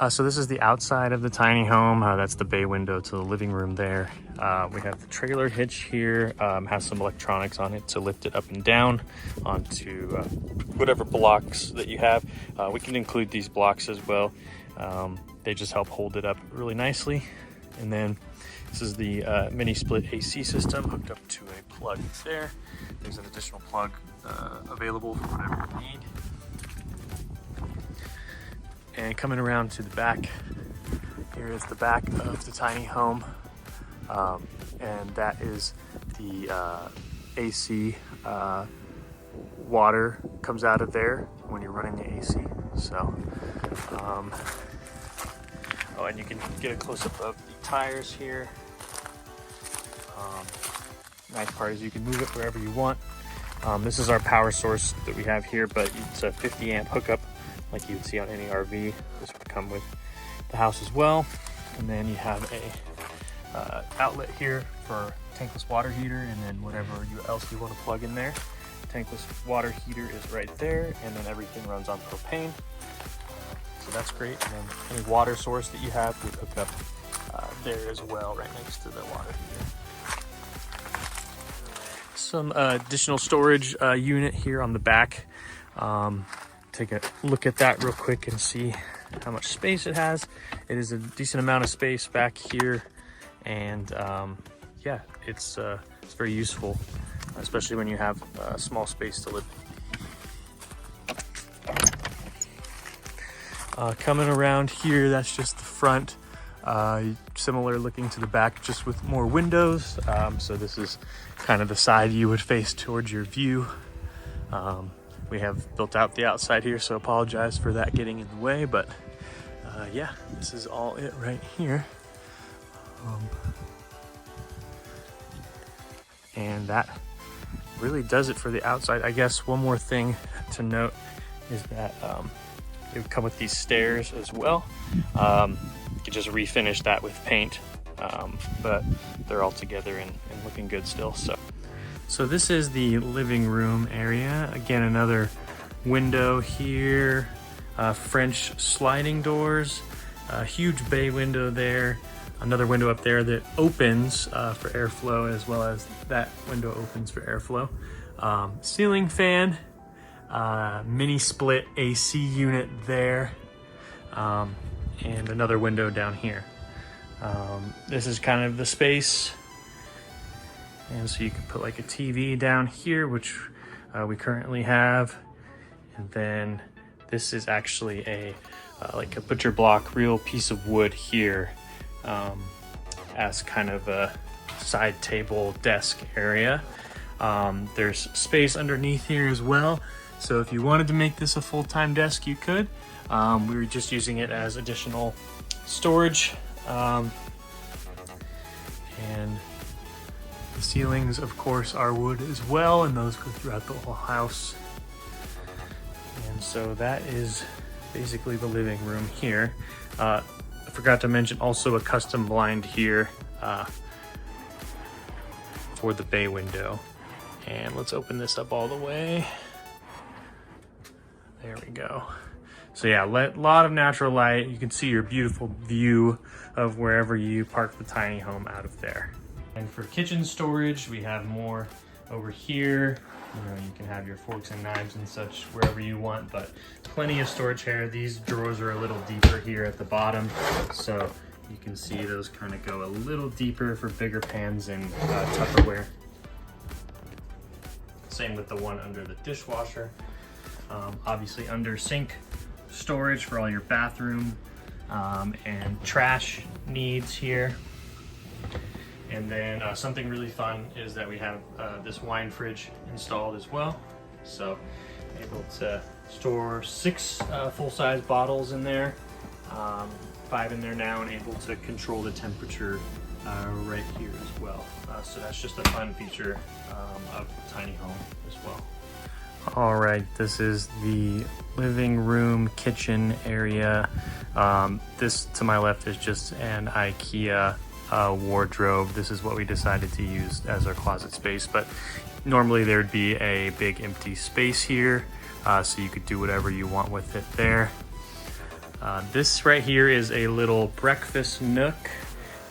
So this is the outside of the tiny home. That's the bay window to the living room there. We have the trailer hitch here, has some electronics on it to lift it up and down onto whatever blocks that you have. We can include these blocks as well. They just help hold it up really nicely. And then this is the mini split AC system hooked up to a plug there. There's an additional plug available for whatever you need. And coming around to the back, here is the back of the tiny home. And that is the AC water comes out of there when you're running the AC. So, oh, and you can get a close-up of the tires here. Nice part is you can move it wherever you want. This is our power source that we have here, but it's a 50 amp hookup like you would see on any RV. This would come with the house as well. And then you have a outlet here for tankless water heater, and then whatever else you want to plug in there. Tankless water heater is right there, and then everything runs on propane. So that's great. And then any water source that you have would hook up there as well, right next to the water heater. Some additional storage unit here on the back. Take a look at that real quick and see how much space it has. It is a decent amount of space back here, and yeah, it's very useful, especially when you have small space to live in. Coming around here, that's just the front. Similar looking to the back, just with more windows. So this is kind of the side you would face towards your view. We have built out the outside here, so apologize for that getting in the way, but yeah, this is all it right here. And that really does it for the outside. I guess one more thing to note is that they would come with these stairs as well. You could just refinish that with paint, but they're all together and looking good still. So this is the living room area. Again, another window here, French sliding doors, a huge bay window there, another window up there that opens for airflow, as well as that window opens for airflow. Ceiling fan, mini split AC unit there, and another window down here. This is kind of the space. And so you can put like a TV down here, which we currently have. And then this is actually a like a butcher block, real piece of wood here, as kind of a side table desk area. There's space underneath here as well. So if you wanted to make this a full-time desk, you could. We were just using it as additional storage. And the ceilings, of course, are wood as well, and those go throughout the whole house. And so that is basically the living room here. I forgot to mention also a custom blind here for the bay window. And let's open this up all the way. There we go. So yeah, a lot of natural light. You can see your beautiful view of wherever you park the tiny home out of there. And for kitchen storage, we have more over here. You know, you can have your forks and knives and such wherever you want, but plenty of storage here. These drawers are a little deeper here at the bottom, so you can see those kind of go a little deeper for bigger pans and Tupperware. Same with the one under the dishwasher. Obviously under sink storage for all your bathroom and trash needs here. And then something really fun is that we have this wine fridge installed as well. So able to store 6 full-size bottles in there, 5 in there now, and able to control the temperature right here as well. So that's just a fun feature of the tiny home as well. All right, this is the living room kitchen area. This to my left is just an IKEA wardrobe. This is what we decided to use as our closet space, but normally there would be a big empty space here, so you could do whatever you want with it there. This right here is a little breakfast nook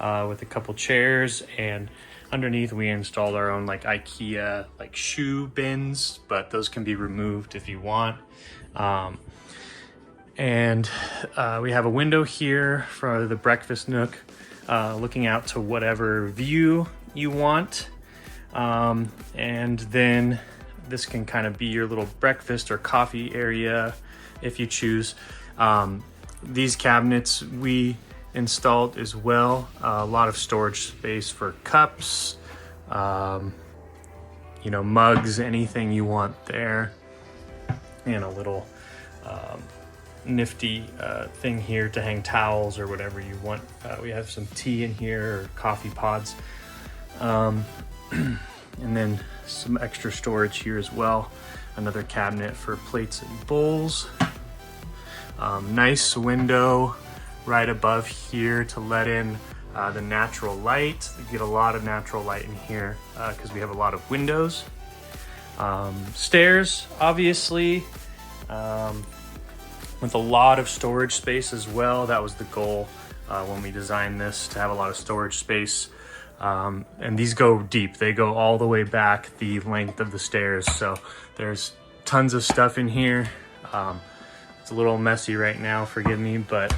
with a couple chairs, and underneath we installed our own like IKEA like shoe bins, but those can be removed if you want. And we have a window here for the breakfast nook, looking out to whatever view you want. And then this can kind of be your little breakfast or coffee area if you choose. These cabinets we installed as well. A lot of storage space for cups, you know, mugs, anything you want there. And a little nifty thing here to hang towels or whatever you want. We have some tea in here or coffee pods. And then some extra storage here as well. Another cabinet for plates and bowls. Nice window right above here to let in the natural light. You get a lot of natural light in here because we have a lot of windows. Stairs, obviously, with a lot of storage space as well. That was the goal when we designed this, to have a lot of storage space. And these go deep. They go all the way back the length of the stairs. So there's tons of stuff in here. It's a little messy right now, forgive me, but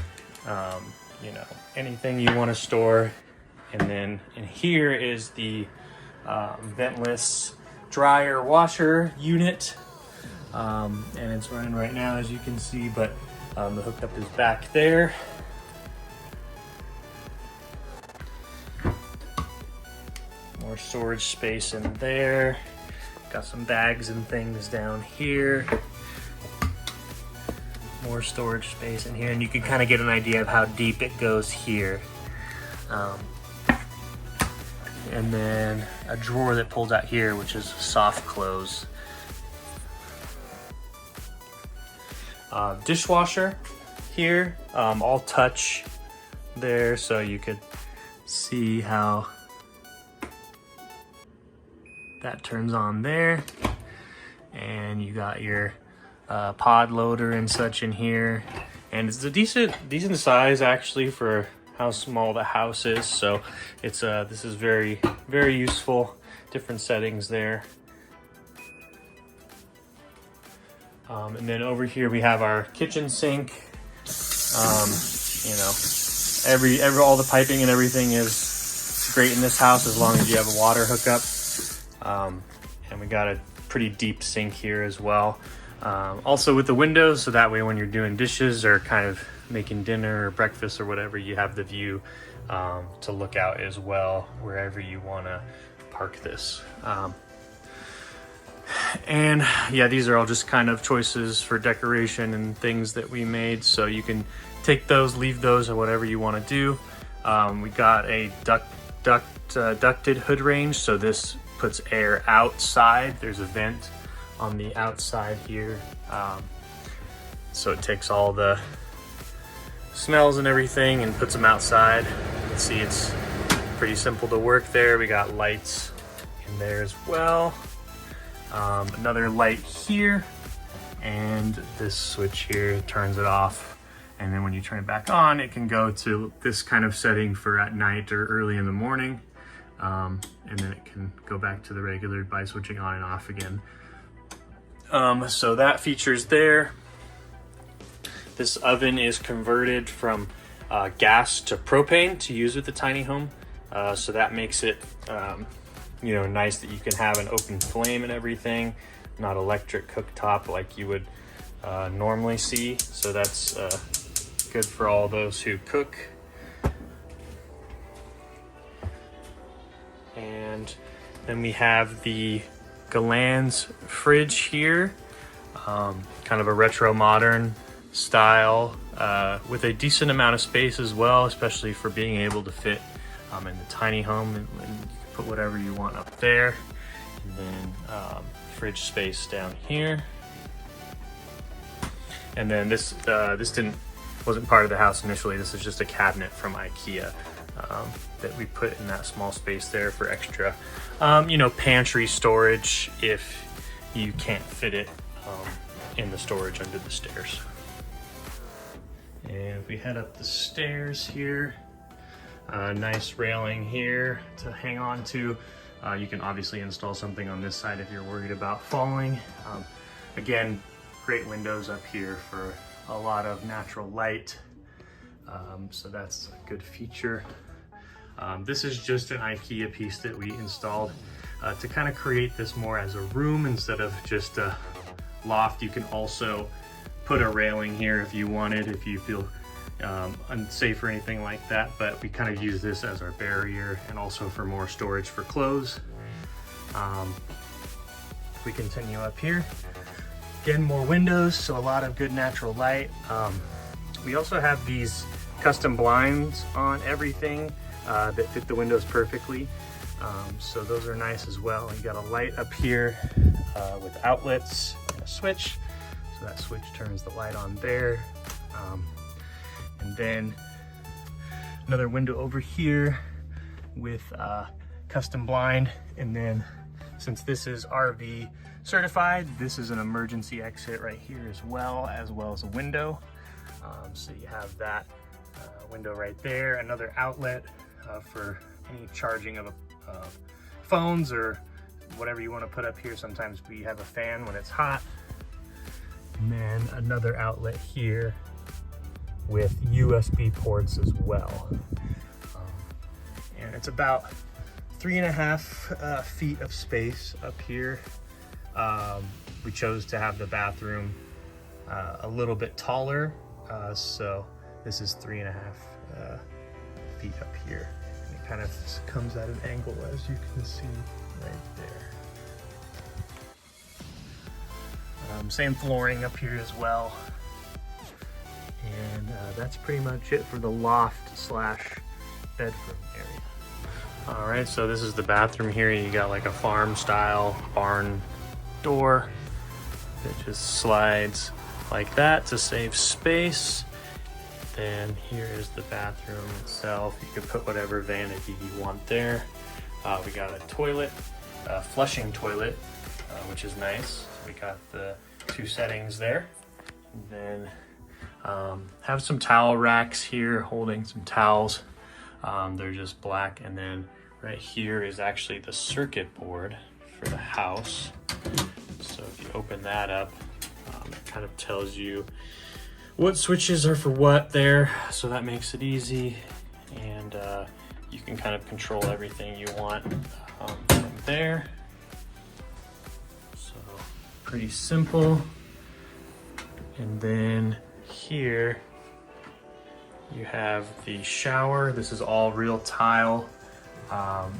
you know, anything you want to store. And then in here is the ventless dryer washer unit. And it's running right now, as you can see, but the hookup is back there. More storage space in there. Got some bags and things down here. More storage space in here, and you can kind of get an idea of how deep it goes here. And then a drawer that pulls out here, which is soft close. Dishwasher here, all touch there, so you could see how that turns on there. And you got your pod loader and such in here, and it's a decent size actually for how small the house is. So it's this is very useful. Different settings there. And then over here we have our kitchen sink. You know, all the piping and everything is great in this house as long as you have a water hookup. And we got a pretty deep sink here as well. Also with the windows, so that way when you're doing dishes or kind of making dinner or breakfast or whatever, you have the view to look out as well wherever you want to park this. And yeah, these are all just kind of choices for decoration and things that we made, so you can take those, leave those, or whatever you want to do. We got a ducted hood range, so this puts air outside. There's a vent on the outside here, so it takes all the smells and everything and puts them outside. You can see it's pretty simple to work there. We got lights in there as well. Another light here, and this switch here turns it off, and then when you turn it back on, it can go to this kind of setting for at night or early in the morning, and then it can go back to the regular by switching on and off again. So that feature's there. This oven is converted from gas to propane to use with the tiny home, so that makes it you know, nice that you can have an open flame and everything, not electric cooktop like you would normally see. So that's good for all those who cook. And then we have the Galanz fridge here, kind of a retro modern style, with a decent amount of space as well, especially for being able to fit in the tiny home, and you can put whatever you want up there. And then fridge space down here. And then this wasn't part of the house initially. This is just a cabinet from IKEA that we put in that small space there for extra, you know, pantry storage if you can't fit it in the storage under the stairs. And if we head up the stairs here, nice railing here to hang on to. You can obviously install something on this side if you're worried about falling. Again, great windows up here for a lot of natural light. So that's a good feature. This is just an IKEA piece that we installed to kind of create this more as a room instead of just a loft. You can also put a railing here if you wanted, if you feel unsafe or anything like that, but we kind of use this as our barrier and also for more storage for clothes. We continue up here. Again, more windows, so a lot of good natural light. We also have these custom blinds on everything that fit the windows perfectly. So those are nice as well. You got a light up here with outlets and a switch. So that switch turns the light on there. And then another window over here with custom blind. And then since this is RV certified, this is an emergency exit right here as well as a window. So you have that window right there, another outlet for any charging of phones or whatever you want to put up here. Sometimes we have a fan when it's hot. And then another outlet here with USB ports as well. And it's about 3.5 feet of space up here. We chose to have the bathroom a little bit taller, so this is 3.5 feet up here. And it kind of comes at an angle, as you can see right there. Same flooring up here as well. And that's pretty much it for the loft slash bedroom area. All right, so this is the bathroom here. You got like a farm style barn door that just slides like that to save space. Then here is the bathroom itself. You can put whatever vanity you want there. We got a toilet, a flushing toilet, which is nice. We got the 2 settings there. And then have some towel racks here holding some towels. They're just black. And then right here is actually the circuit board for the house. So if you open that up, it kind of tells you what switches are for what there. So that makes it easy. And you can kind of control everything you want from there. So pretty simple. And then here you have the shower. This is all real tile. And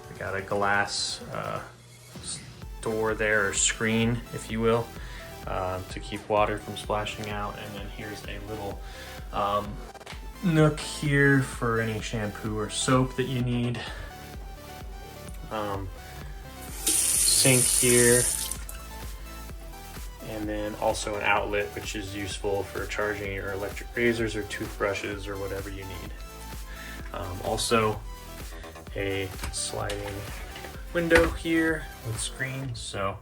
we got a glass door there, or screen, if you will, to keep water from splashing out. And then here's a little nook here for any shampoo or soap that you need. Sink here. And then also an outlet, which is useful for charging your electric razors or toothbrushes or whatever you need. Also a sliding window here with screens. So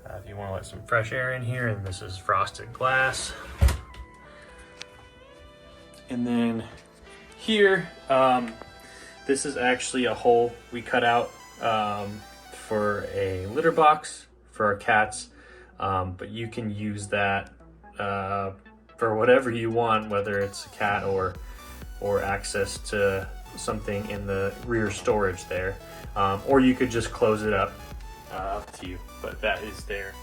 if you want to let some fresh air in here, and this is frosted glass. And then here, this is actually a hole we cut out for a litter box for our cats. But you can use that for whatever you want, whether it's a cat or access to something in the rear storage there. Or you could just close it up to you, but that is there.